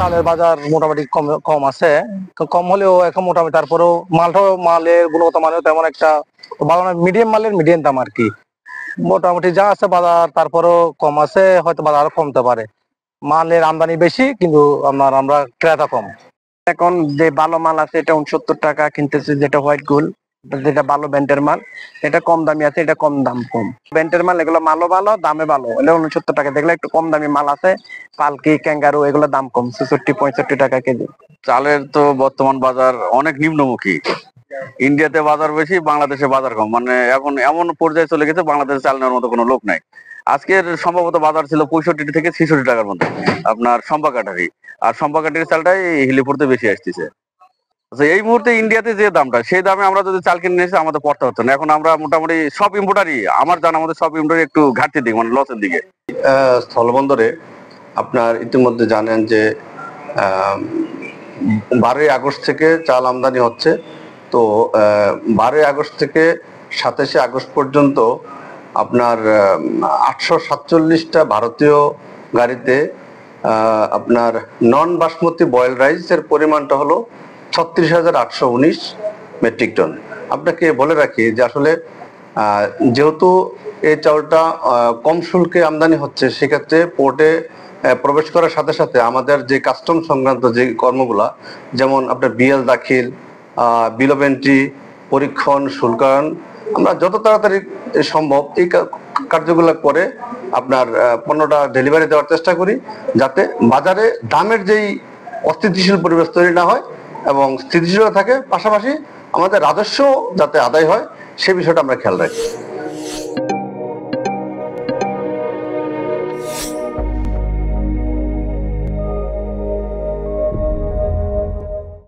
চালের বাজার মোটামুটি কম কম আছে, কম হলেও এখন মোটামুটি তারপরেও মালের গুণগত মানের তেমন একটা ভালো না, মিডিয়াম মালের মিডিয়াম দাম আর কি। মোটামুটি যা আছে বাজার তারপরেও কম আছে, হয়তো বাজার আরো কমতে পারে। মালের আমদানি বেশি কিন্তু আমরা ক্রেতা কম। এখন যে ভালো মাল আছে এটা 69 টাকা কিনতেছে, যেটা হোয়াইট গোল্ড, যেটা ভালো ব্যান্ডের মাল এটা কম দামি আছে, এটা কম দাম কম। ব্যান্ডের মাল এগুলো মালও ভালো, দামে ভালো, এটা 69 টাকা। দেখলে একটু কম দামি মাল আছে, পালকি ক্যাঙ্গারু, এগুলো দাম কম, 66-65 টাকা কেজি। চালের তো বর্তমান বাজার অনেক নিম্নমুখী। ইন্ডিয়াতে বাজার বেশি, বাংলাদেশে বাজার কম, মানে এখন এমন পর্যায়ে চলে গেছে বাংলাদেশে চাল নেওয়ার মতো কোনো লোক নাই। আজকের সম্ভবত বাজার ছিল 65 থেকে 66 টাকার মধ্যে আপনার সম্পা কাঠারি, আর সম্পা কাঠারি চালটাই হিলিপুরতে বেশি আসতেছে। আচ্ছা, এই মুহূর্তে ইন্ডিয়াতে যে দামটা, সেই দামে আমরা যদি চাল কিনে নিয়েছি আমাদের পড়তে হতো না। এখন আমরা মোটামুটি সব ইম্পোর্টারই, আমার জানা আমাদের সব ইম্পোর্টারই একটু ঘাটতির দিকে, মানে লসের দিকে। স্থলবন্দরে আপনার ইতিমধ্যে জানেন যে 12ই আগস্ট থেকে চাল আমদানি হচ্ছে। তো 12ই আগস্ট থেকে 27শে আগস্ট পর্যন্ত আপনার 847টা ভারতীয় গাড়িতে আপনার নন বাসমতি বয়েল রাইসের পরিমাণটা হলো 36,819 মেট্রিক টন। আপনাকে বলে রাখি যে আসলে যেহেতু এই চাউলটা কম শুল্কে আমদানি হচ্ছে, সেক্ষেত্রে পোর্টে প্রবেশ করার সাথে সাথে আমাদের যে কাস্টম সংক্রান্ত যে কর্মগুলা, যেমন আপনার বিএল দাখিল, বিল অফ এন্ট্রি, পরীক্ষণ, শুল্কায়ন, আমরা যত তাড়াতাড়ি সম্ভব এই কার্যগুলো করে আপনার পণ্যটা ডেলিভারি দেওয়ার চেষ্টা করি, যাতে বাজারে দামের যেই অস্থিতিশীল পরিবেশ তৈরি না হয় এবং স্থিতিশীলতা থাকে, পাশাপাশি আমাদের রাজস্ব যাতে আদায় হয় সে বিষয়টা আমরা খেয়াল রাখি।